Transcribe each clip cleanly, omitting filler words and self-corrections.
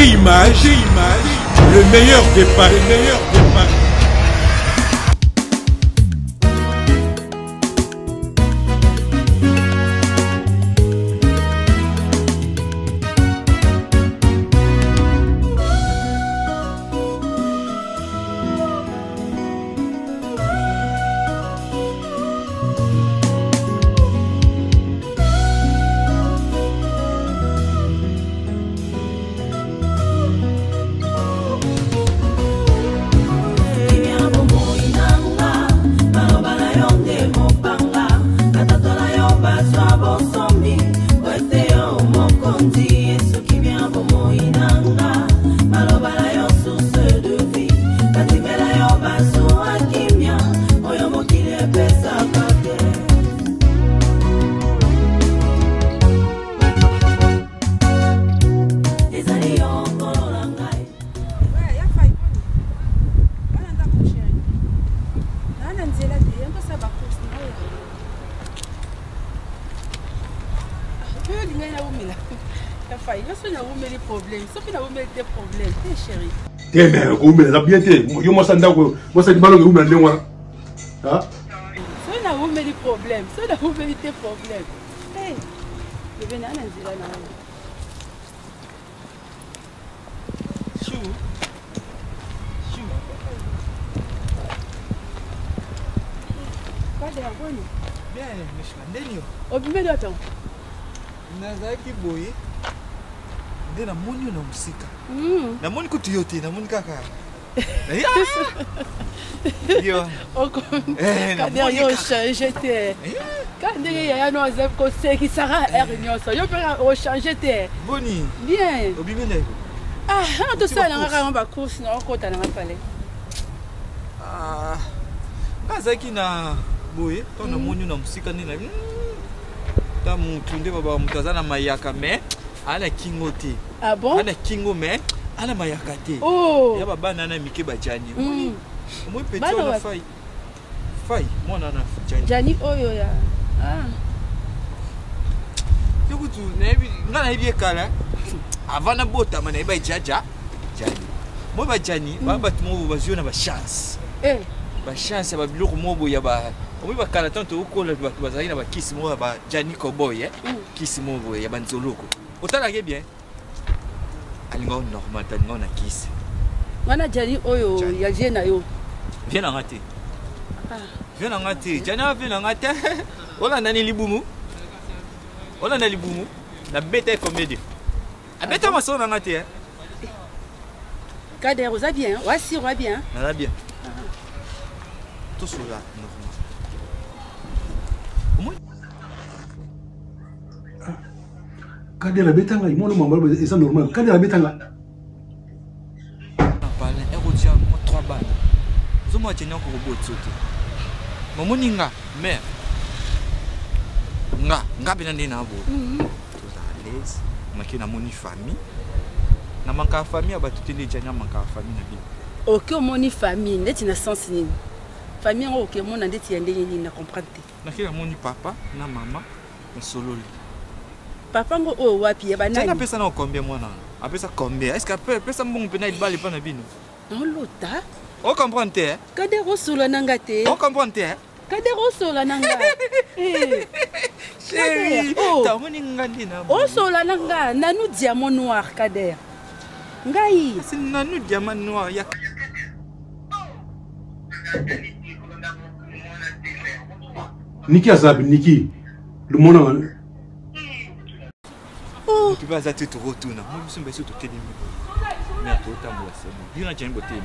G-Image, le meilleur des paris. Mais vous la bien été. Moi ça ndako, moi ça dimalo vous m'en wana. Ah? Ça na vous met des problèmes, ça na vous met des problèmes. Hey. Je vais nana nzila na. Chou. Pas de bonne. Bien, monsieur Ndenio. Obimé doto. Nazaki boye. Ndena moni na musika. Na moni kutu yote, na moni kaka. Yo. Quand yo changer te. Quand ndenge ya no azep ko seki sara nyoso. Yo pera o changer te. Boni. Bien. Obimele. Ah, on to ça na ngaka ba course na ko ta na pale. Ah. Nazaki na boye, to na moni na musika ni na. Ta mutu nde baba mutazana mayaka me. Ala kingote. Ah bon? Ala kingo me, ala mayakate. Oh. Ya baba nana mike ba jani. Moi petit on a faille. Faille, moi nana jani. Jani oyo ya. Ah. Yoko tu nebi, ngana hibi kala. Avana bota mana iba jaja. Jani. Moi ba jani, ba tumo ba jona ba chance. Ba chance ba biloko mobo ya ba. Moi ba kala tanto ukola ba bazali ba kiss mo ba jani cowboy kiss mo ya banzoloko. Otala ke bien. Alingo normal talingo na kiss. Wana jani oyo ya jena yo. Viens na ngate. Viens na ngate. Jana viens na ngate. Ola nani libumu? Ola nani libumu? Na bête comédie. A bête ma son na ngate. Kader oza bien, wa si wa bien. Na bien. Tout cela normal. Quand la bétanga, il monte mon et c'est normal. Quand la bétanga. Parle, et retient 3 balles. Vous m'avez tenu encore au bout de sauter. Maman ninga, mère. Nga bien na bo. Tout à l'aise. Maki na moni famille. Na manka famille aba tout les janya manka famille na bi. OK moni famille, ndeti na sens nini? Famille OK mon ndeti yande nini na comprendre. Na kila moni papa na mama na solo. Papa ngo o wapi ya banani? Tena pesa na combien mwana? Apesa combien? Est-ce que pesa mbongo pena ibali pa na bino? Non lota. On comprend te? Kade rosolo nanga te. On comprend te? Kade rosolo nanga. Chérie, ta moni ngandi na. O sola nanga nanu diamant noir Kader. Ngai. C'est nanu diamant noir ya. Niki azabi Niki. Le monde tu vas à te retourner. Moi, je suis sur tout le monde. Mais à tout le temps, c'est bon. Il y a un petit peu de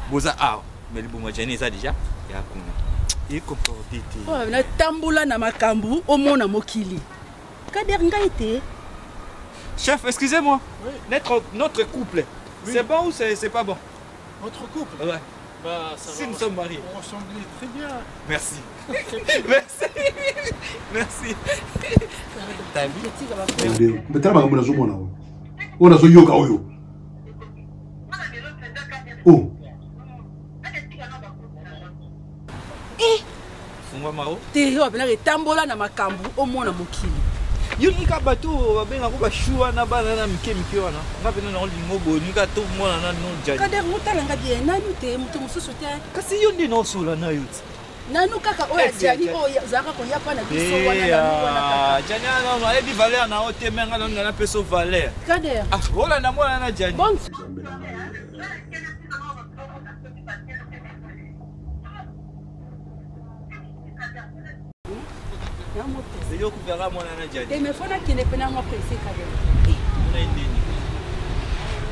boza ah, mais le bon matin, ça déjà. Il y a quoi? Il comporte. Oh, na tamboula na makambu, au monde na mokili. Kader ngaite. Chef, excusez-moi. Oui. Notre couple, oui. C'est bon ou c'est pas bon? Notre couple? Ouais. Bah, si nous sommes mariés. On ressemblait très bien. Merci. Merci. Merci. T'as vu? Mais t'as pas comme la zomona. On a zo yoga oyo. Oh. Funga maro. Te yo bena tambola na makambu au mona mokili. Yonika bato babenga ko bashua na bana na mike wana. Ngapena na lingo bonika to mwana na no jani. Kader mutala ngabie nanu te mutu mususu te. Kasi yondi no sola na yuti. Nanu kaka oya jani oya zaka ko yapa na biso wana na jani na na ebi valeur na ote menga na peso valeur. Kader. Ah wala na mwana na jani. Bon. Yo kuvera mwana na jani. Mais faut na kine pena mo pressé Kader. Na ndeni.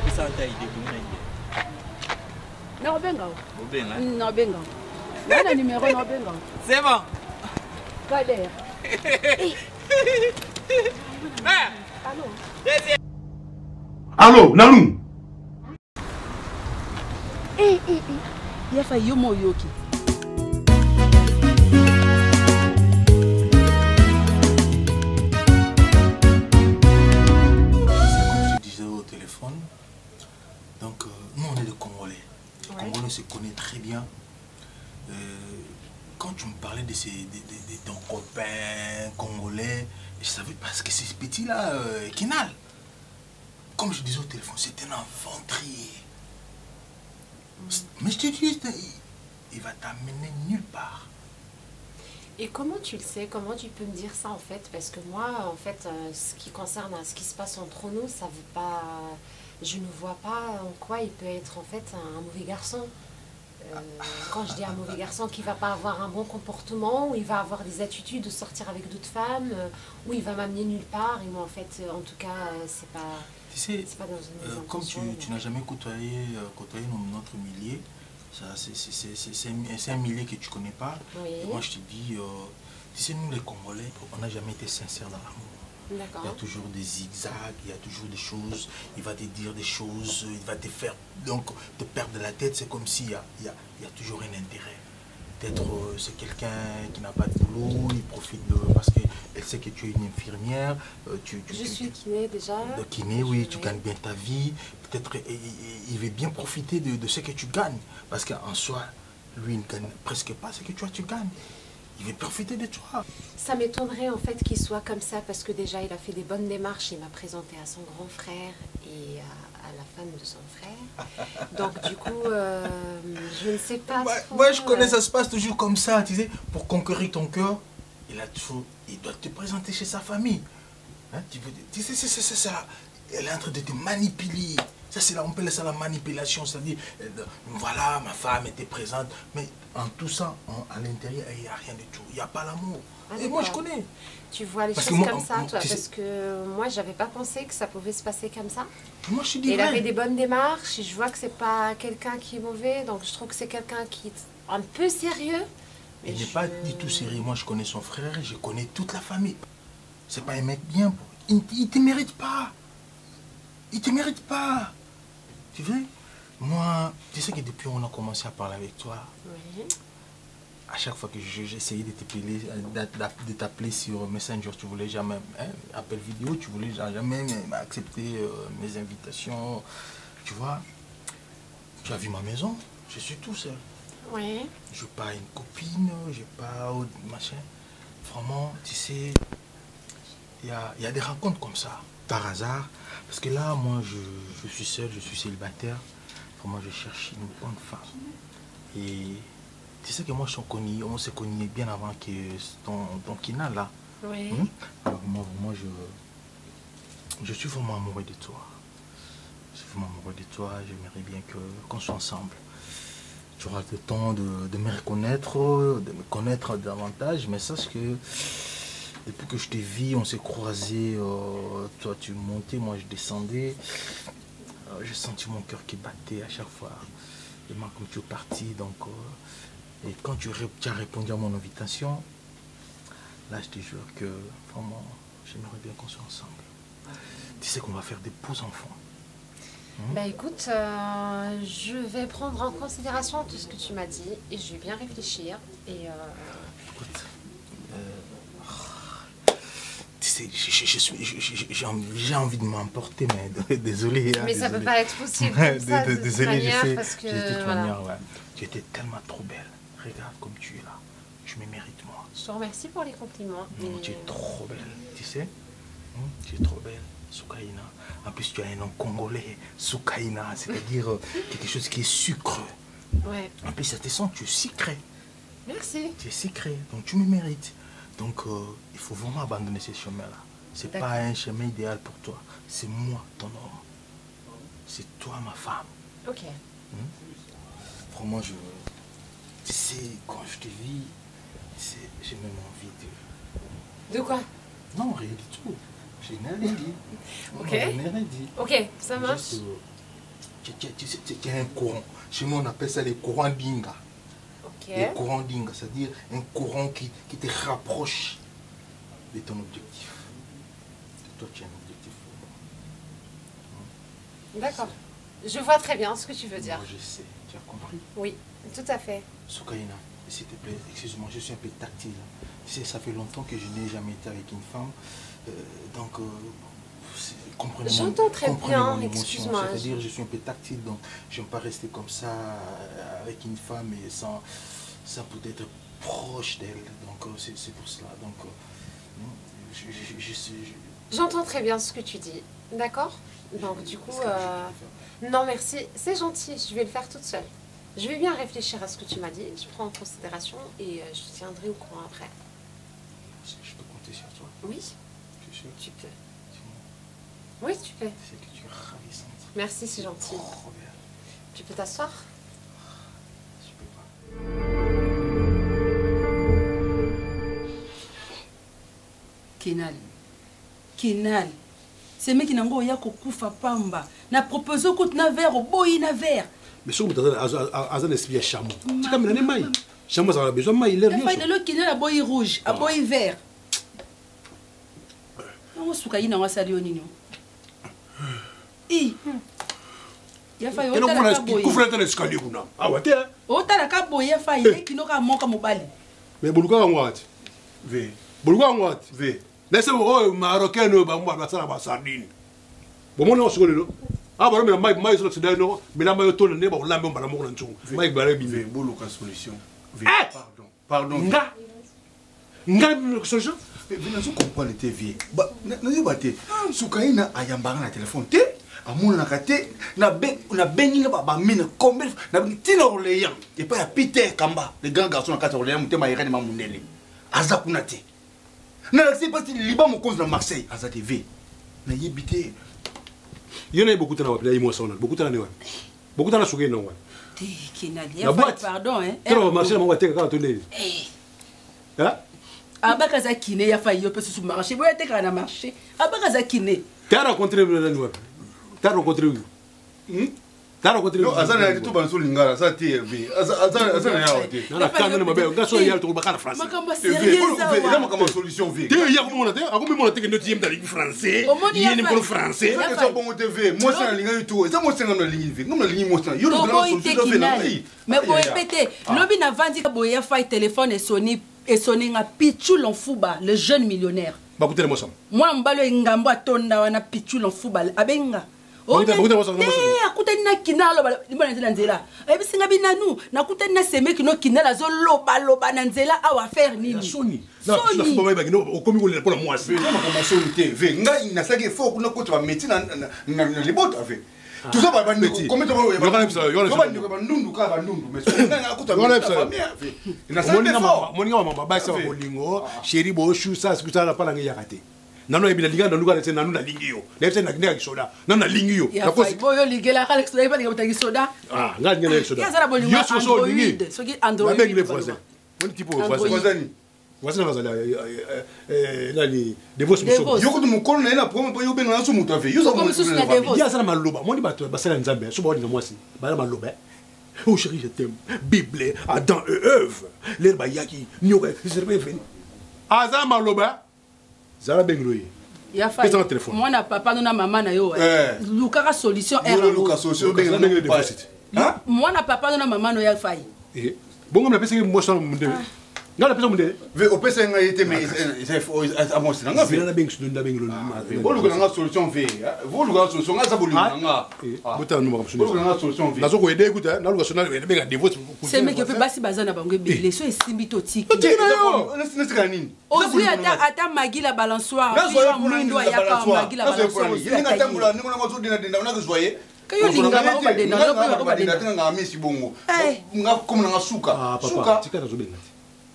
Bisa anta ide kuna ide. Na benga. Obenga. Na benga. Wana numéro na benga. C'est bon. Kader. Allô, Nalou. Ya fa yo mo yoki. Donc, nous, on est des Congolais. Les Congolais se connaissent très bien. Quand tu me parlais de ton copain congolais, je savais pas ce que c'est ce petit-là, Kinal. Comme je disais au téléphone, c'était un ventrier. Mais je te dis, il va t'amener nulle part. Et comment tu le sais? Comment tu peux me dire ça en fait? Parce que moi, en fait, ce qui concerne ce qui se passe entre nous, ça veut pas... Je ne vois pas en quoi il peut être en fait un mauvais garçon. Quand je dis un mauvais garçon, qui va pas avoir un bon comportement, ou il va avoir des attitudes de sortir avec d'autres femmes, ou il va m'amener nulle part. Et moi, en fait, en tout cas, c'est pas... Tu sais, pas dans une comme tu n'as jamais côtoyé notre milieu, c'est un milieu que tu connais pas. Oui. Et moi, je te dis, tu sais, nous les Congolais, on n'a jamais été sincères dans l'amour. Il y a toujours des zigzags, il y a toujours des choses, il va te dire des choses, il va te faire donc te perdre la tête. C'est comme s'il y a toujours un intérêt. Peut-être c'est quelqu'un qui n'a pas de boulot, il profite parce qu'elle sait que tu es une infirmière. Je suis kiné déjà. De kiné, oui, tu gagnes bien ta vie. Peut-être il veut bien profiter de ce que tu gagnes. Parce qu'en soi, lui, il ne gagne presque pas ce que toi tu gagnes. Il veut profiter de toi. Ça m'étonnerait en fait qu'il soit comme ça parce que déjà il a fait des bonnes démarches. Il m'a présenté à son grand frère et à la femme de son frère. Donc du coup, je ne sais pas. Moi je connais, ça se passe toujours comme ça. Tu sais, pour conquérir ton cœur, il doit te présenter chez sa famille. Hein, tu sais, c'est ça. Elle est en train de te manipuler. Ça, on peut laisser ça la manipulation, c'est-à-dire, voilà, ma femme était présente, mais en tout ça, à l'intérieur, il n'y a rien du tout. Il n'y a pas l'amour. Et moi, je connais. Tu vois les choses comme ça, toi, parce que moi, j'avais pas pensé que ça pouvait se passer comme ça. Moi, je te dis il avait des bonnes démarches, je vois que c'est pas quelqu'un qui est mauvais, donc je trouve que c'est quelqu'un qui est un peu sérieux. Il n'est pas du tout sérieux. Moi, je connais son frère, je connais toute la famille. C'est pas un mec bien. Il ne te mérite pas. Il ne te mérite pas. Tu veux? Moi, tu sais que depuis on a commencé à parler avec toi, à chaque fois que j'essayais de t'appeler sur Messenger, tu voulais jamais, appel vidéo, tu voulais jamais accepter mes invitations. Tu vois, tu as vu ma maison, je suis tout seul. Oui. Je n'ai pas une copine, je n'ai pas machin. Vraiment, tu sais, il y a des rencontres comme ça, par hasard. Parce que là, moi, je suis seul, je suis célibataire. Vraiment, je cherche une bonne femme. Et tu sais que moi, on s'est connus bien avant que ton Kina, là. Oui. Alors, moi, je suis vraiment amoureux de toi. Je suis vraiment amoureux de toi. J'aimerais bien qu'on soit ensemble. Tu auras le temps de me reconnaître, de me connaître davantage. Mais sache que depuis que je t'ai vu, on s'est croisés. Toi, tu montais, moi, je descendais. J'ai senti mon cœur qui battait à chaque fois. Et moi, comme tu es parti, donc... et quand tu as répondu à mon invitation, là, je te jure que, vraiment, j'aimerais bien qu'on soit ensemble. Tu sais qu'on va faire des beaux enfants. Bah écoute, je vais prendre en considération tout ce que tu m'as dit et je vais bien réfléchir. Et écoute, tu sais, j'ai envie de m'emporter, mais désolé. Mais ça peut pas être possible comme ça, de toute manière, parce que... De toute manière, ouais. Tu étais tellement trop belle. Regarde comme tu es là. Tu me mérites, moi. Je te remercie pour les compliments. Non, tu es trop belle, tu sais. Tu es trop belle, Soukaina. En plus, tu as un nom congolais, Soukaina, c'est-à-dire quelque chose qui est sucre. Ouais. En plus, ça te sent, tu es sucré. Merci. Tu es sucré, donc tu me mérites. Donc, il faut vraiment abandonner ce chemin-là. C'est pas un chemin idéal pour toi. C'est moi, ton homme. C'est toi, ma femme. Ok. Vraiment, tu sais, quand je te vis, j'ai même envie de... De quoi? Non, rien du tout. Je n'ai rien dit. Ok. Je n'ai rien dit. Ok, ça marche. Juste, tu as un courant. Chez nous, on appelle ça les courants d'Inga. Ok. Les courants d'Inga, c'est-à-dire un courant qui te rapproche de ton objectif. Toi, tu as un objectif. D'accord. Je vois très bien ce que tu veux dire. Moi, je sais. Tu as compris? Oui, tout à fait. Soukaina, s'il te plaît, excuse-moi, je suis un peu tactile. Tu sais, ça fait longtemps que je n'ai jamais été avec une femme. Donc, comprenez-moi. J'entends très bien, mon émotion. excuse-moi. C'est-à-dire, je suis un peu tactile, donc je n'aime pas rester comme ça avec une femme et sans peut-être proche d'elle. Donc, c'est pour cela. Donc, J'entends très bien ce que tu dis. D'accord? Donc, du coup, non, merci. C'est gentil, je vais le faire toute seule. Je vais bien réfléchir à ce que tu m'as dit. Je prends en considération et je te tiendrai au courant après. Je peux compter sur toi? Oui, Je suis sûr. tu peux. Oui, tu peux. C'est que tu es ravissante. Merci, c'est gentil. Trop bien. Tu peux t'asseoir? Je peux pas. Kinal. C'est mec qui n'a pas kokufa pamba. Na proposé que na verre au boy na verre. Mais si vous avez un esprit chameau, c'est comme un maïs. Chameau, ça a besoin de maïs. Il y a le Kinal à boy rouge, à boy vert. On se soukaï na wasali onino. Il y a failli autant la boy. Vous faites un escalier ou non? Ah ouais, tiens. Autant la boy a failli qui n'aura manqué mon bali. Mais Boulga en what? V. Boulga en what? V. Laissez-moi Marocain, ça va sardine. Bon, moi, on se connaît. Ah, bon, mais maïs, c'est d'accord. Mais là, maïs, tourne, n'est pas là, mais on va la mourir en dessous. Maïs, bah, V. Boulga solution. V. Pardon. Pardon. Nga solution? Mais vous comprenez tes vies. Nous avons été. Soukaina a yambara na téléphone. Te. Amuna na kate. Na bengi na ba mine combien. Na tina Orléans. Et pas à Peter Kamba. Le grand garçon na kate Orléans. Mute ma irene ma munele. Aza kuna te. Na c'est pas si Liban mo cause na Marseille. Aza TV. Na yebité. Il y en a beaucoup de temps à émotion. Beaucoup de temps à beaucoup de temps à souquer non. La boîte. Pardon hein. Tu vas marcher dans ma tête quand tu es. Hein? Abakaza Kiné, il a failli un peu sous marché. Vous êtes quand on a marché. Abakaza Kiné. Tu as rencontré le Noël. Tu as rencontré où? Tu as rencontré où? Non, Azan a dit tout dans son lingala. Ça t'est V. Azan a dit. Non, la canne de ma belle. Garçon, il y a le tour de la France. V. Il a ma solution V. Tu es hier comment on a dit? Avant même on a dit que nous sommes dans le français. Il y a une français. Ça c'est bon TV. Moi c'est la ligne tout. Ça moi c'est dans la ligne V. Comme la ligne moi ça. Yo le solution. Mais pour répéter, l'obi n'a vendu que boya faille téléphone et sonné nga Pichou Lonfuba, le jeune millionnaire. Bah écoutez moi ça. Moi mbalo ngambo atonda wana Pichou Lonfuba abenga. Écoutez moi ça. Akuta na kinalo libona nzela nzela. Ebisinga binanu nakuta na seme kino kinala zo loba na nzela awa faire nini. Soni. Non, je ne pas mais au commis on pour moi. C'est comment commencer TV. Nga ina saki faut kuna ko tu métier na les bottes avec. Tout ça va pas métier. Comment tu vas voir? Yo ba ndundu ka ba ndundu mais nga akuta famille. Ina saki moninga mama basa wa bolingo, chéri bo chou ça ce que ça la pas la yakate. Nano ebila liga nanu ka nanu na lingio. Lefse na kinga kisoda. Nanu na lingio. Na ko boyo ligela ka kisoda ba liga butaki soda. Ah, nga linga kisoda. Ya sala bolingo. Yo so lingi. So ki Android. Avec les voisins. Mon type voisin. Voisin va là là ni devos muso. Yo ko mukolo na ina promo po yo benga na so muto ave. Yo so ko muso na devos. Ya sala maloba. Moni ba basala nzambe. So ba ni moi si. Ba maloba. Oh chérie, je t'aime. Bible, Adam et Ève. L'herbe yaki, nyoka, je vais venir. Aza maloba. Zara Bengroye. Ya fa. Moi na papa na maman na yo. Lukaka solution erreur. Luka solution benga Moi na papa na maman no ya fa. Bongo me pese moi ça mon ngala pesa munde opesa nga yete mais amonsi nanga vina na bengi sudunda bengi lo voluka nga solution ve voluka nga solution nga sabulu nga buta numa kapsuni voluka nga solution ve nazo ko ede kuta na luka sona benga divorce c'est mec pe basi bazana bango ebele so esimbi to tiki nesika nini ozwi ata magi la balançoire puis mwindo ayaka magi la balançoire nga tambula ningo na zo dina dinda na zoye kayo linga ba ba dena nga ba dina nga misi bongo nga komna nga suka suka tika nazo benga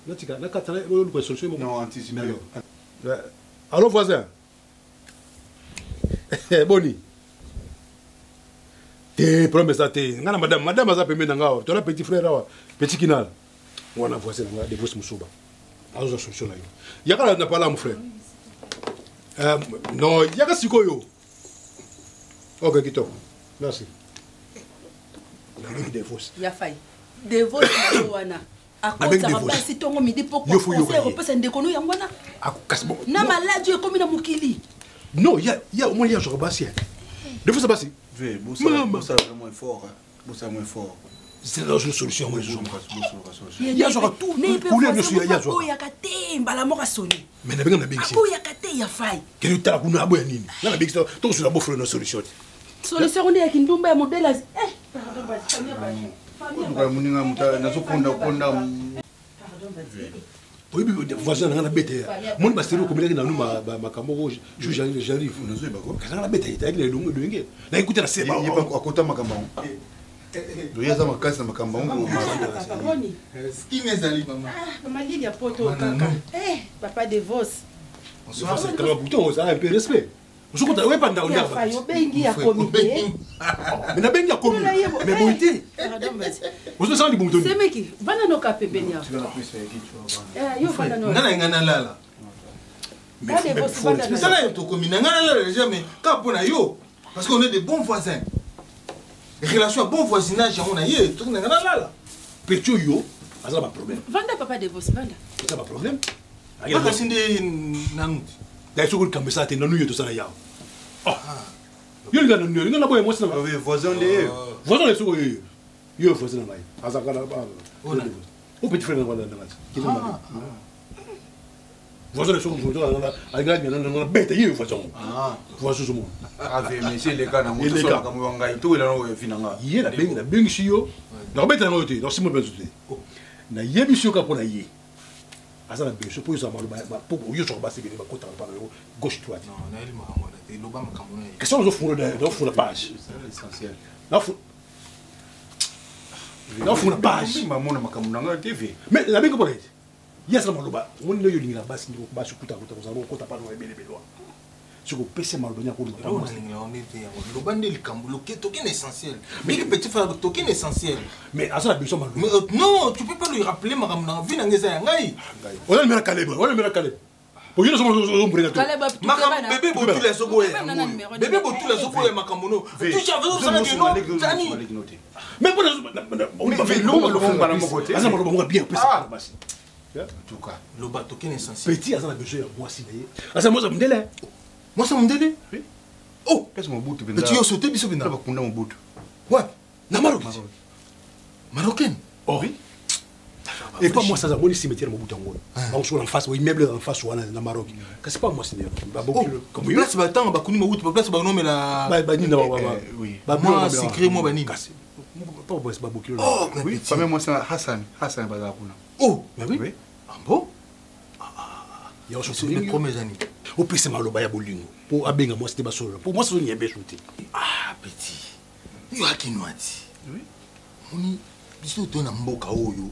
Natika, na katana, le quoi solution non anticipe. Allô voisin. Boni. Te promesse ça te. Ngana madame aza pembe na ngawa. Tola petit frère awa, petit kinal. Wana voisin nga de boss musuba. Azo solution là yo. Yakala na parler mon frère. Non, yaka sikoyo. OK, kito. Merci. La ligue des fausses. Ya fay. Des fausses wana. akozaka mpasi ntongo midi mpo conseil repesa ndeko no yango wana na maladi ekomi na mokili non ya au moins ya genre basi de fois ça passe ve bossa vraiment fort bossa moins fort c'est la solution moi je ya genre tout pour les monsieur ya genre ya kate mbala moko soni mais na benga na bengi apo ya kate ya fai kele tala kuna abo ya nini na bengi to sur la bofre na solution on est kindumba ya modèle muninga muta nazokonda konda oui voisin na bête mon bastero comme il na numa makambo rouge j'arrive nazo bako kana na bête ita ile lungu lungu na ikuta na seba il pas akota makambo doya za makasi na makambo ski nezali mama mama Lilia poto kaka papa de vos on se fait quand bouton ça un peu respect je compte ouais pendant on a fayo bengi ya comité mais na bengi ya comité mais bon été vous se sentez bon ton c'est meki bana no ka pembenia tu vas la plus avec tu vas yo bana no ngana ngana lala mais ça là to comité ngana lala jamais ka pona yo parce qu'on est des bons voisins les relations bon voisinage on a yé tout ngana lala petio yo ça pas problème vanda papa de vos vanda ça pas problème aka sinde nanuti da sokol kambe sa te nanu yeto sana yawo yo linga nanu linga na boye mosi na voisin de voisin le soko yo voisin na mai azaka na ba o petit frère na wala na ngati kile mali voisin le soko voisin na alga na bête yo voisin voisin so mo ave monsieur le kana mo so ka mo ngai to ila no finanga ye na bengi si yo na bête na ngote na simo bezote na yebi si yo ka pona ye azala bien je peux ça mal pour yo sur base bien ba kota par gauche droite non na ele makambo na loba makambo na que sont de la page c'est essentiel na fu na page mamona makambo na TV mais la bengo porete yasa maloba on ne yo linga basi ndiko basi kuta za kota par no ebele belo siko pese maloba nya ko on est loba ndeli kambo loke token essentiel mais le petit frère token essentiel mais azala besoin maloba non tu peux pas lui rappeler makambo na vie na ngeza ngai on a le Caleb pour yo so mo brega to makambo bébé botula so boye bébé botula so boye makambo no tu savais ça que tani mais on va faire le fond par mon côté azala maloba mo bien pese basi en tout cas loba token essentiel petit azala besoin moi si naye azala mo za mndele moi ça mndele oh qu'est-ce mon bout mais tu as sauté biso bina ba kunda mon bout ouais na marocaine oh oui et pas moi ça za moni cimetière mo buta ngona ba so en face oui immeuble en face wana na Maroc que c'est pas moi c'est ba beaucoup comme place ba tanga ba kuni mo buta place ba no mais la ba ni na ba oui ba moi secret moi ba ni pas moi c'est pas beaucoup oh oui pas même moi c'est Hassan ba za kuna oh mais oui ah bon il y a aussi les premières années au plus c'est maloba ya bolingo pour abenga moi c'était ba solo pour moi c'est une yembe shooting ah petit yo akinwati oui moni biso to na mboka oyo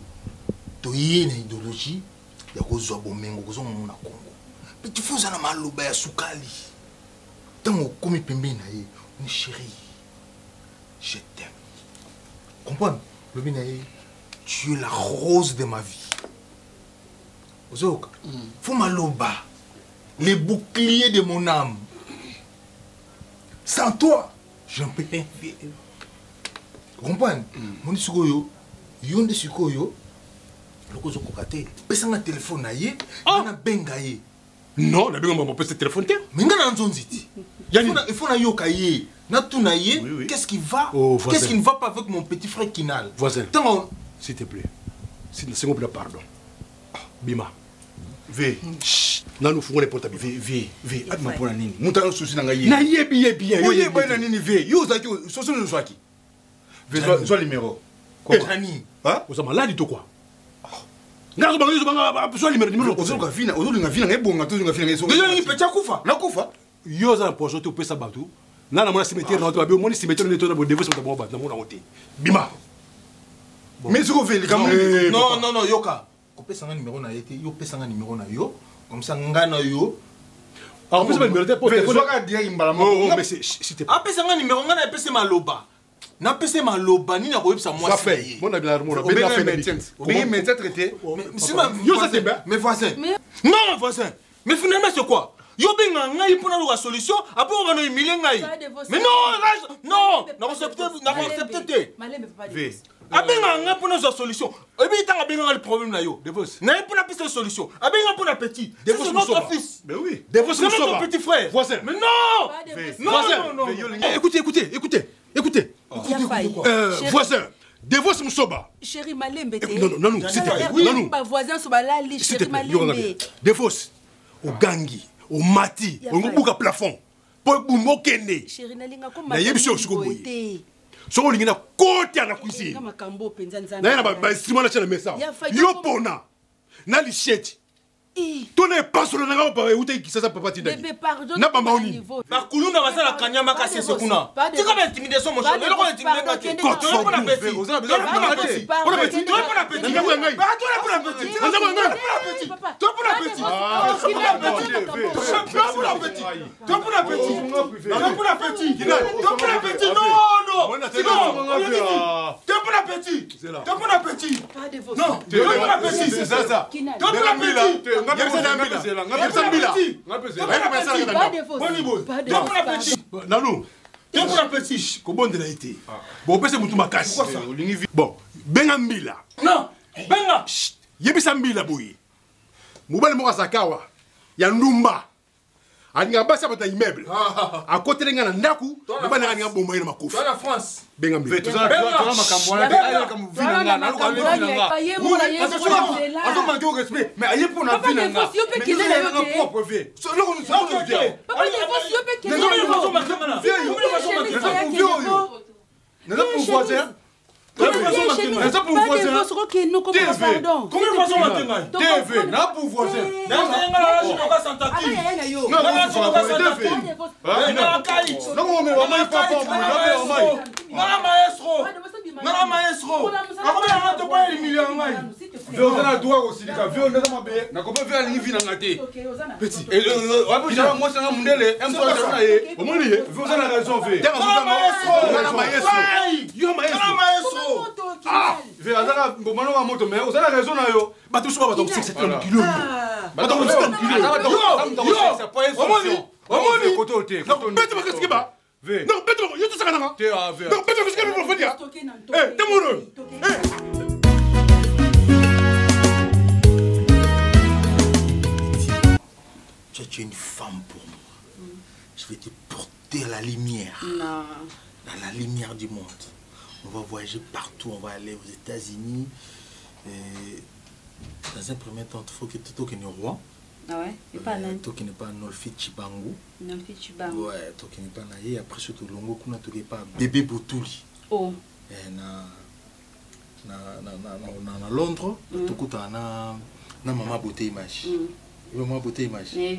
to yena idéologie ya kozwa bomengo kozo mona Congo petit faut na maloba ya sukali tango komi pembeni na ye ni chérie je t'aime comprends le bien tu es la rose de ma vie ozoka faut maloba les boucliers de mon âme sans toi j'en peux rien faire comprends mon sikoyo yonde sikoyo lokozo kokate pesa nga téléphone na ye na benga ye non na benga mo pesa téléphone te mais nga na nzonziti il faut na yoka ye na tuna ye qu'est-ce qui va qu'est-ce qui ne va pas avec mon petit frère Kinal voisin s'il te plaît s'il vous plaît pardon Bima. V. Nanu fungole portable. V. Atma pona nini. Mutana susi nanga ye. Na yebi. Oye bana nini V. Yo zaki soso no swaki. V zo numéro. Quoi? Hein? Vous êtes malade ou quoi? Nga zo banga zo numéro. Ozo ka vina ngebonga to nga vina ngeso. Déjà ni pecha kufa. Na kufa. Yo za pozo to pesa batu. Na mona cimetière na to ba moni cimetière ne to na bo devos na bo ba na mona hote. Bima. Mais ce qu'on fait Non, yoka. Ko pesa nga numéro na yete, yo pesa nga numéro na yo. Comme ça ngana yo. Ah, pesa numéro te pour téléphone. Zoka dia imbala mo. Oh, mais c'était Ah, pesa nga numéro ngana pesa maloba. Na pesa maloba ni na ko yebisa moi ça fait. Mon abi la remora. Ben fait médecin. Ben médecin traité. Yo ça c'est bien. Mes voisins. Non, voisin. Mais finalement c'est quoi? Yo benga ngai pour la solution, après on va nous humilier ngai. Mais non, na accepter. Abenga nga pour la solution. Et bien tant abenga le problème là yo. Na pour la piste de solution. Abenga pour la petit. C'est notre fils. Mais oui. C'est notre petit frère. Voisin. Mais non. Non. Écoutez. Voisin. Devos Mousoba. Chéri Malembe. Non, c'était pas voisin soba là, chéri Malembe. Devos. Au gangi, au mati, au ngubuka plafond. Pour bumokene. Chéri nalinga ko na yebisho sikoboye. Soko lingina kote na kuisi. Na yana ba instrument na chana mesa. Yo pona. Na lichette. Tone pasolo na ngao pa ute kisasa papa tinda. Bébé pardon. Na ba maoni. Ba kuluna basala kanyama ka sese kuna. Tika ba intimidation mon cher. Lelo ko intimider ka ke. Ko na petit. On a besoin de petit. Pour le petit. Toi pour la petit. Nga ngai. Ba toi pour la petit. On a besoin de petit. Toi pour la petit. Ah, pour la petit. Toi pour la petit. Toi pour la petit. Toi pour la petit. Toi pour la petit. Non. Toi pour la petit. Toi pour la petit. Non. Toi pour la petit. C'est ça. Toi pour la petit. Nanou, tu pour la petite, comment de la été? Bon, on peut se mouton ma casse. Bon, Bengambila. Non, Benga. Yebisambila boui. Moubal Mora Sakawa. Yandumba. Alinga basa bata immeuble. À côté de ngana ndaku, bana alinga bomba ina makofi. Dans la France. Bengambila. Tu as makambona comme vinanga, na ko vinanga. Azo manque au respect, mais aye pour na vinanga. Mais tu as un propre vie. Là on nous dit. Papa ne faut pas que Neza pour voisin. Combien de fois que nous comprenons pardon? Combien de fois maintenant? TV, na pour voisin. Dans un je pas Santaki. Non, non, mais on m'a pas non, maestro. Comment on pas éliminer ngai? Vous avez droit aussi les vieux on est mabe. Na ko pas faire ni vina ngate. Petit. Et moi c'est un mundele, aime toi ça yé. Au moins vous avez raison fait. Maestro. Ah, ve azala ngomano wa moto mais vous avez raison na yo. Bato soba bato c'est un kilo. Bato c'est un kilo. C'est pas une solution. Omoni côté côté. Non, bête ma qu'est-ce qui va? Non, bête yo tout ça kana. Te a ve. Non, bête qu'est-ce que vous faites? Eh, t'es moureux. Tu es une femme pour moi. Je vais te porter à la lumière. Non. Dans la lumière du monde. On va voyager partout. On va aller aux États-Unis. Dans un premier temps, il faut que tu sois roi. Ah ouais? Et pas nan. Toi qui n'es pas Nolfi Chibangu. Nolfi Chibangu. Ouais, toi qui n'es pas naïe. Après, surtout, Longo, tu n'es pas bébé Boutuli. Oh. Na Londres, tu na maman beauté image. Maman beauté image. Mais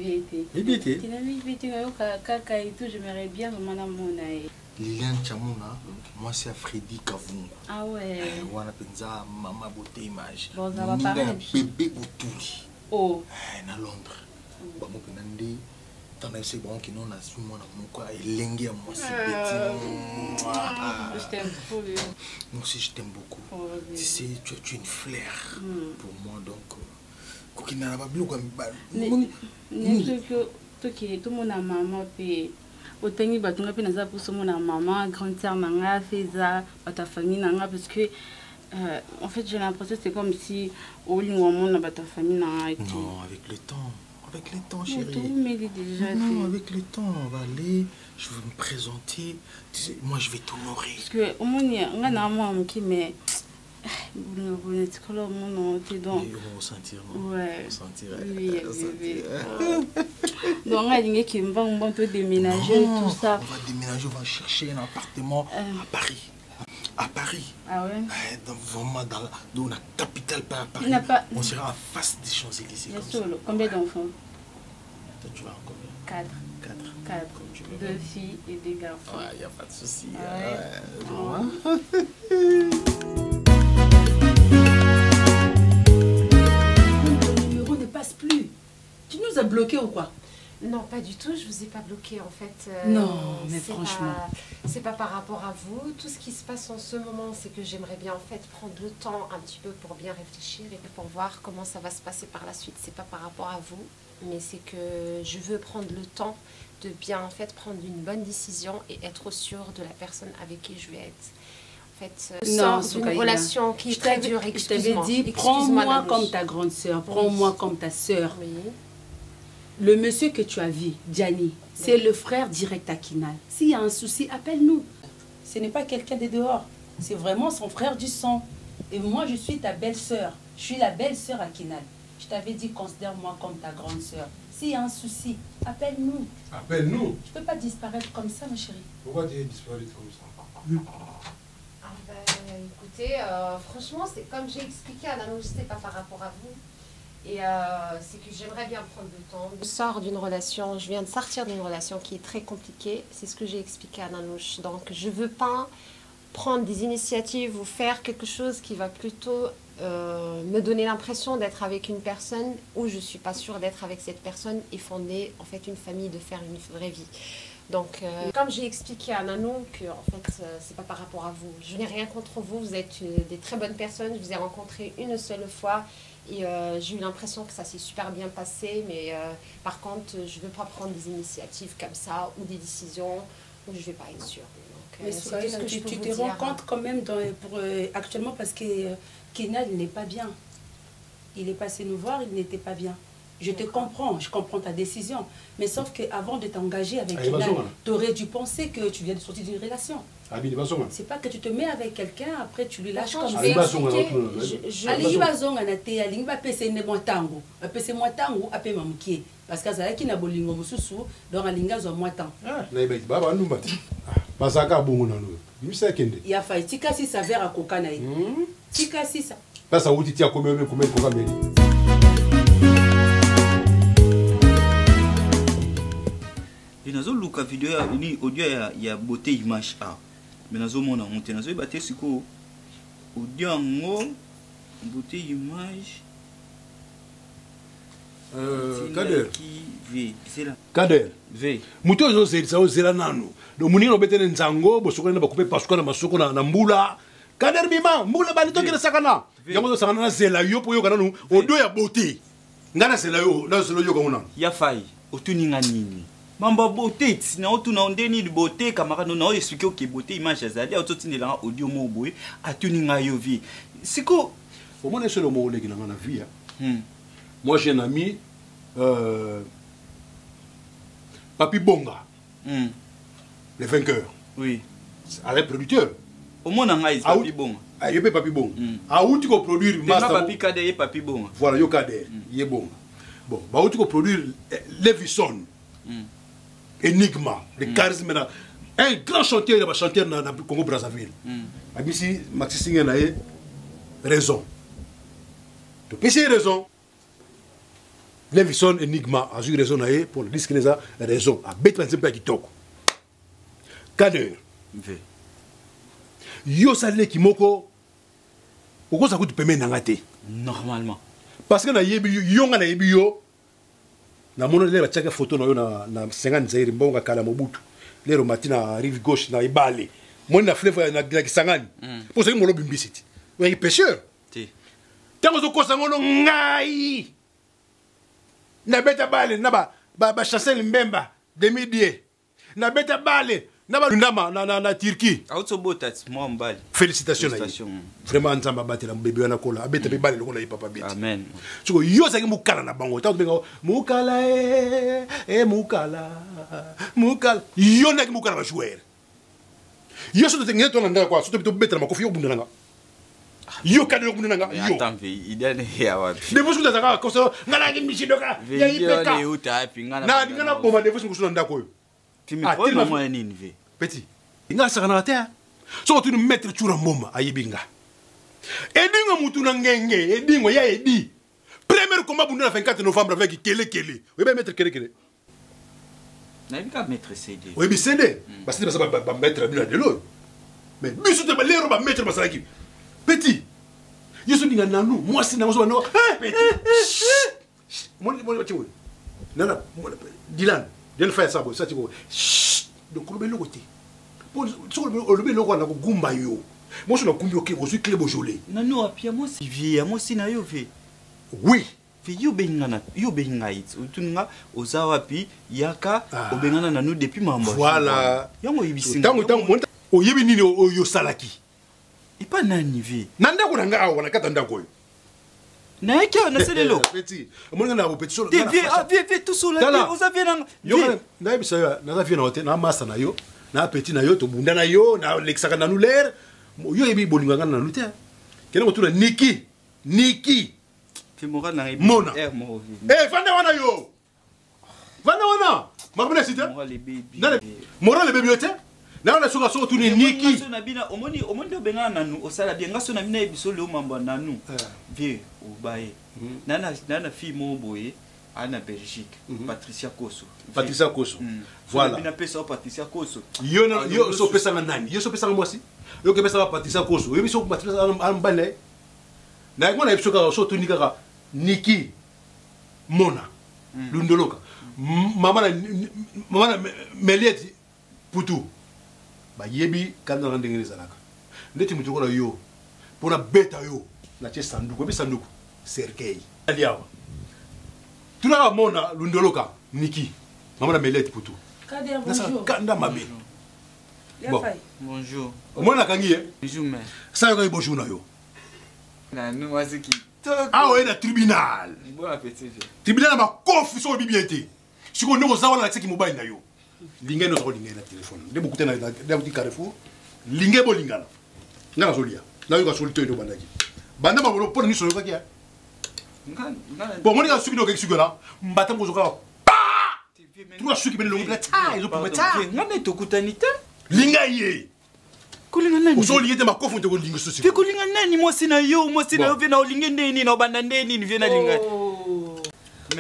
vite. Tu n'as vite kaka et tout, j'aimerais bien maman mona. Liliane Chamuna, moi c'est Freddy Kavungu. Ah ouais. Wana penza maman beauté image. Bon, ça va parler. Bébé Boutuli. Oh. Na Londres. Ba mo penandi tana se bon qui non na su mona moko elenge ya moi c'est bête. Je t'aime beaucoup. Moi aussi je t'aime beaucoup. Oh, tu sais tu es une fleur pour moi donc kokina na ba biloko ba. Tout mon maman pe otengi batunga pe naza pour mon maman grande sœur nanga feza ta famille nanga parce que en fait j'ai l'impression c'est comme si au lieu ta famille nanga été. Non, avec le temps chérie. Mais déjà non, avec le temps on va aller, je vais me présenter, tu sais, moi je vais t'honorer. Parce que au moins on a moi qui mais Vous êtes color mon t'es donc. On va sentir. Ouais. On sentir. Oui, bébé. Donc on a dit qu'il va peut déménager tout ça. On va déménager, on va chercher un appartement à Paris. À Paris. Ah ouais. Vraiment dans la capitale, pas à Paris. On sera en face des Champs-Élysées. Combien d'enfants? Tu vas en combien? 4. 4. 2 filles et 2 garçons. Ouais, il n'y a pas de souci. Ton numéro ne passe plus. Tu nous as bloqués ou quoi? Non, pas du tout, je vous ai pas bloqué en fait. Non, mais franchement. C'est pas par rapport à vous. Tout ce qui se passe en ce moment, c'est que j'aimerais bien en fait prendre le temps un petit peu pour bien réfléchir et pour voir comment ça va se passer par la suite. C'est pas par rapport à vous, mais c'est que je veux prendre le temps de bien en fait prendre une bonne décision et être sûre de la personne avec qui je vais être. En fait, sans une relation qui est très dure. Je t'avais dit, prends-moi comme ta grande sœur, prends-moi comme ta sœur. Oui. Le monsieur que tu as vu, Gianni, c'est le frère direct à Kinal. S'il y a un souci, appelle-nous. Ce n'est pas quelqu'un de dehors. C'est vraiment son frère du sang. Et moi, je suis ta belle-sœur. Je suis la belle-sœur à Kinal. Je t'avais dit, considère-moi comme ta grande sœur. S'il y a un souci, appelle-nous. Appelle-nous. Je ne peux pas disparaître comme ça, ma chérie. Pourquoi tu es disparu comme ça? Écoutez, franchement, c'est comme j'ai expliqué à Nanou, ce n'est pas par rapport à vous. Et c'est que j'aimerais bien prendre le temps. Je sors d'une relation, je viens de sortir d'une relation qui est très compliquée. C'est ce que j'ai expliqué à Nanouche. Donc je ne veux pas prendre des initiatives ou faire quelque chose qui va plutôt me donner l'impression d'être avec une personne où je ne suis pas sûre d'être avec cette personne et fonder en fait une famille, de faire une vraie vie. Donc, comme j'ai expliqué à Nanou que en fait, c'est pas par rapport à vous. Je n'ai rien contre vous, vous êtes des très bonnes personnes. Je vous ai rencontré une seule fois. Et j'ai eu l'impression que ça s'est super bien passé, mais par contre, je ne veux pas prendre des initiatives comme ça ou des décisions où je ne vais pas être sûre. Donc, mais Soukaina, tu te rends compte quand même actuellement parce que Kinal n'est pas bien. Il est passé nous voir, il n'était pas bien. Je te comprends, je comprends ta décision. Mais sauf qu'avant de t'engager avec Kinal, tu aurais dû penser que tu viens de sortir d'une relation. C'est pas que tu te mets avec quelqu'un, après tu lui lâches comme ça. Parce que ça qui n'a bolingo mususu, donc alinga zo moitan. Il y a failli tika si ça verra coca naï. Tika si ça. Ça où tu tiens combien de coca mais. Et nazo luka vidéo ni audio ya beauté image a. Mais nazo mona monte nazo baté siko audio ngo beauté image. Kader. C'est là. Kader. V. Muto zo zela nanu. Do munino betene nzango bosokona ba couper parce que na masoko na mbula. Kader bima mbula bali tokela sakana. Yango zo sakana na zela yo po yo kana no audio ya beauté. Ngana zela yo na zela yo kana. Ya fai otuninga nini. Mamba beauté na otuna ondeni de beauté camarade na expliquer que beauté image azali ototinela audio mo boy atuninga yo vi. Siko au moins c'est le mot legi na na vie. Moi j'ai un ami Papi Bonga. Le vainqueur. Oui. Avec producteur. Au moins on a Papi Bonga. Ah il Papi Bonga. Ah où tu peux produire master Papi Kader et Papi Bonga. Voilà, yo Kader, il est bon. Bon, bah où tu peux produire Levison. Enigma, le charisme, un grand chanteur, il va chanter dans le Congo Brazzaville. Ici, Maxi Singer a raison. Tu peux essayer raison. Levison, Enigma, a eu raison pour le disque, il a raison. A bête, il n'y a pas Kader. Yo salé qui moko. Pourquoi ça coûte paiement n'angate? Normalement. Parce que na yebi yo nga na yebi yo. Na mono le bataka photo na yo na 50 zaire mbonga kala Mobutu. Le romatina rive gauche na ibale. Moi na fleuve na Kisangani. Pour ça que molo bimbisiti. Oui, pêcheur. Ti. Tango zo kosa ngono ngai. Na beta bale na ba chancel Mbemba 2010. Na beta bale na ba ndama na Turquie. Auto botat moi mbali. Félicitations. Vraiment nzamba batela mbebe wana kola abeta be bale lokola papa beti. Amen. So yo saki mukala na bango ta benga mukala mukala yo na mukala ba jouer. Yo so te ngeta na ndaka kwa so te beto betela makofi yo bundanga. Yo kadelo kuna nga yo. Attends, il est né à wapi? Devo suka zaka koso ngala ngimishi doka. Ya ipeka. Veillez utapi ngana. Na ngana bomba devo suka ndako yo. Timi ko mo nini ve. Petit. Inga saka na terre. So tu nous mettre chura moma ayibinga. Edinga mutu na ngenge, edingo ya edi. Premier combat bundu na 24 novembre avec Kele. Oui ben mettre Kele. Na bika mettre CD. Oui bi CD. Parce que ça va mettre bien de l'eau. Mais biso te ba lero ba mettre basala ki. Petit. Yesu dinga nanu, moi si na mo no. Petit. Mon ti wo. Nana, Dylan, del faire ça bo, ça ti wo. Donc le belo côté. Pour le belo ko na ko gumba yo. Moi je na gumbi OK, je suis clé bojolé. Nanu apia mo si vie, mo si na yo ve. Oui. Fe yo bengana it. Utunga ozawa pi yaka obengana nanu depuis mambo. Voilà. Yango yibisinga. Tango monta oyebi nini oyo salaki. Et pas nani ve. Nanda ko nanga awa na kata ndako yo. Na yake na selelo. Petit. Mon na bo petit solo. Vie tout solo la oza vie na. Yo na bisa na vie na hotel na masa na yo. Na petit na yo to bunda na yo na lexaka na nuler. Yo yebi bolinga ngana na lute. Kena ko tuna Niki. Mona. Vanda wana yo. Vanda wana. Makabela sita. Mora le baby yote. Na ona soka so tuni Niki. Ngaso na bina omoni obengana nanu osala bien ngaso na bina ebiso le mambo nanu. Vie obaye. Nana fille mo boye ana Belgique. Patricia Koso. Voilà. Bina pesa Patricia Koso. Yo so pesa nani? Yo so pesa mwasi. Yo ke pesa Patricia Koso. Yo biso Patricia ambale. Na ngona ebiso ka so tuni kaka Niki Mona Lundoloka mama Melieti Putu ba yebi kanda na ndengene zalaka ndeti mutu kola yo pona beta yo na che sanduku bi sanduku serkei aliawa tuna Mona Lundoloka Niki mama Melieti Putu kanda mabe bon bonjour Mona kangi bonjour mais ça yo bonjour na yo na nous wasiki. Ah ouais, le tribunal. Bon appétit. Tribunal ma kofi so bibiente. Si ko no zawa na tseki mobile na yo. Linge no so linge na téléphone. De beaucoup na de Carrefour. Linge bo lingala. Ngala so lia. Na yo ka so lito ndo bandaki. Banda ma bolo pona ni so yo ka kia. Bon, on est suki no ke suki la. Mbata ngo zoka. Pa! Tu vas suki bele longo la ta, zo pour ta. Ngana to kutanita. Linga ye. Kulinga nani? Uzolinga te makofu nte kolinga sosi. Fe kulinga nani mwasi na yo vena olinga ndeni na obanda ndeni ni vena linga.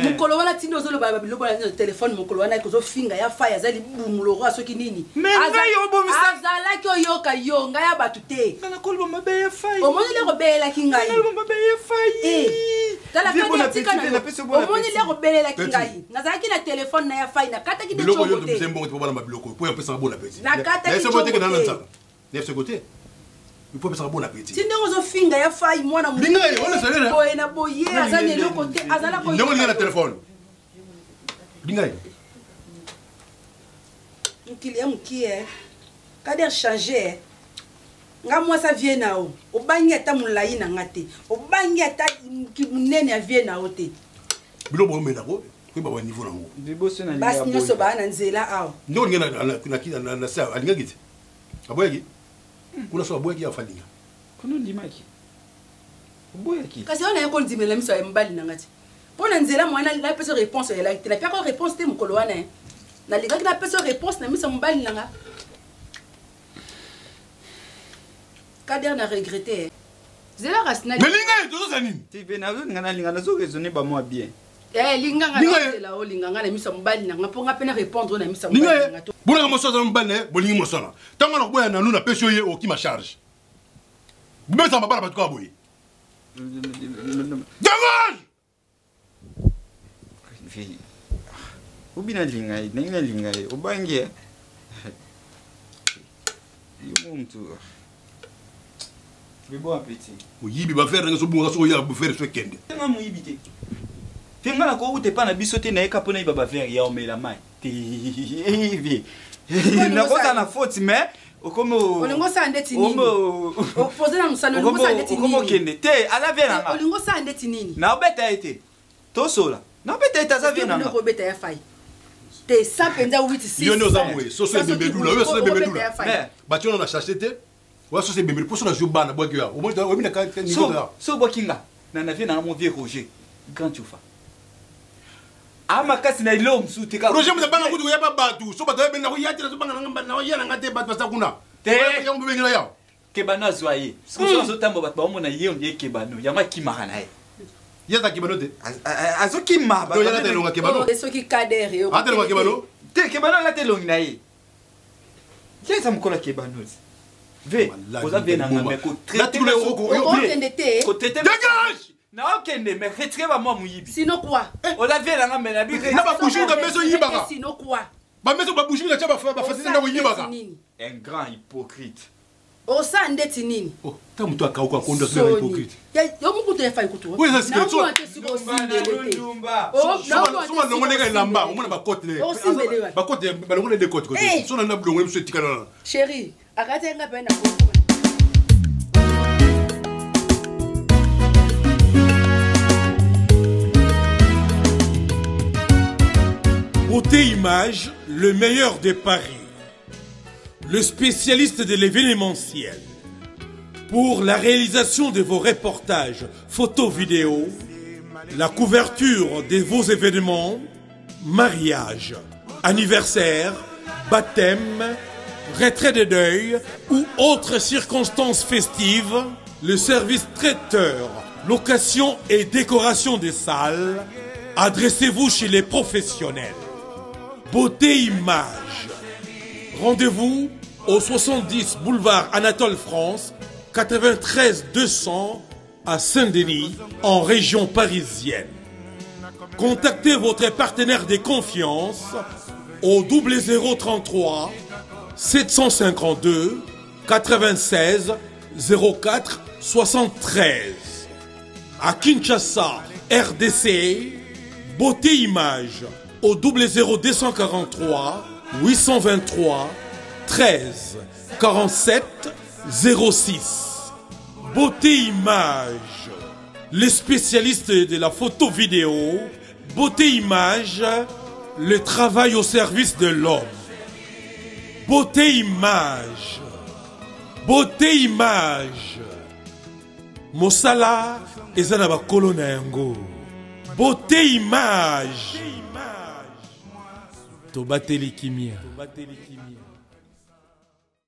Mukolo wana tindo zolo ba biloko na telefone mukolo wana ko zo finga ya fire zali bumulo kwa soki nini. Menga yo bomisa. Azala ki oyoka yo nga ya batute. Kana kolba mabe ya fire. Omoni le ko bela kingai. Kana mabe ya fire. Tala kati tika na. Omoni le ko bela kingai. Ngazala ki na telefone na ya fire na kata ki de chokote. Biloko yo to msembo to bala mabiloko. Po ya pesa bona pesi. Na kata ki chokote. Nef ce côté. Il faut faire un bon appétit. Si nous avons finga ya faille moi na mu. Linga on est là. Boy na boye azane le côté azala ko. Ndongo linga na téléphone. Linga. Mukie. Kader changer. Nga moi ça vient na o. Obangi ata mulai na ngate. Obangi ata munene vient na ote. Bilo bo mena ko. Ko ba wa niveau na ngo. Biboso na linga. Bas nyoso ba na nzela awo. Ndongo linga na sa alinga gite. Aboyaki. Kuna so aboyaki ya falinga. Kuna ndimaki. Aboyaki. Kasi ona yako ndimela miso ya mbali na ngati. Pona nzela mwana la pesa réponse ya la te la peka réponse te mukolo wana. Na liga ki na pesa réponse na miso mbali na nga. Kader na regretter. Zela rasna. Mais linga to zo nini? Ti bena zo ngana linga na zo raisonner ba moi bien. Linga ngana la o linga ngana miso mbali na nga ponga pena répondre na miso mbali na nga. Bona mo soza mbane bolingi mo sona. Tanga na boya na nuna peso ye o ki ma charge. Bumesa mabala batu ka boye. Dégage! Fille. Ubina linga, nina linga, obangi. Yo mtu. Bon appétit. Oyibi ba faire so bunga so ya bu faire so kende. Tanga mo yibite. Tenga na ko ute pa na biso te na eka pona ibaba faire ya omela mai. TV. Na kosa na faute mais okomo olingo sa ndeti nini? Opposé na musano olingo sa ndeti nini? Okomo kende te ala vena nga. Olingo sa ndeti nini? Na obeta ete. To sola. Na obeta ete za vena nga. Na obeta ya fai. Te sa penza 86. Yo no za moye, so so bembedula, yo so bembedula. Ba tu na chercher te. Ouais, ça c'est bébé. Pour ça, je joue ban. Au moins, on a quand même. So bokinga. Nana vient dans mon vieux Roger. Grand chauffeur. Ah, ma casse n'a l'homme sous tes cartes. Roger, vous avez pas un coup de yaba batou. So, bateau, ben, il y a des banques, il y a un gâté, bat, parce qu'on a. Kebano zoye. Ce que je t'aime, on a yé, kebano. Yama qui m'a ranaï. Y'a kebano de. Azo qui m'a. Il y a des longs kebano. Et ceux qui cadèrent. Ah, t'es le kebano. T'es kebano là, t'es long naï. Qu'est-ce que ça me colle kebano? Ve, vous avez un homme qui traite le haut. Dégage! Non, Kende, mais retirez-moi moi mouyibi. Sinon quoi? On a vu la main à big. N'a pas bougé de maison yibaka. Sinon quoi? Ma maison pas bougé, la tchaba fait pas facile dans yibaka. Un grand hypocrite. Oh ça ndeti nini? Oh, t'as mutu akao kwa kondo c'est hypocrite. Yo mukutu efa ikutu. Oui, c'est ce que tu Ndumba. Oh, soma ndongone ka lamba, on ba côte les. Oh simbele wa. Ba côte ba ndongone de côte côté. Sona na blongwe mso tikana. Chérie, akate nga pena. Beauté Image, le meilleur des paris. Le spécialiste de l'événementiel. Pour la réalisation de vos reportages, photos, vidéos, la couverture de vos événements, mariage, anniversaire, baptême, retrait de deuil ou autres circonstances festives, le service traiteur, location et décoration des salles, adressez-vous chez les professionnels. Beauté Image. Rendez-vous au 70 boulevard Anatole France, 93 200 à Saint-Denis, en région parisienne. Contactez votre partenaire de confiance au 0033 752 96 04 73. À Kinshasa, RDC, Beauté Image au 00243 823 13 47 06. Beauté Image, les spécialistes de la photo vidéo. Beauté Image, le travail au service de l'homme. Beauté Image, Beauté Image. Mosala ezana ba kolona yango. Beauté Image. Tobateli kimia.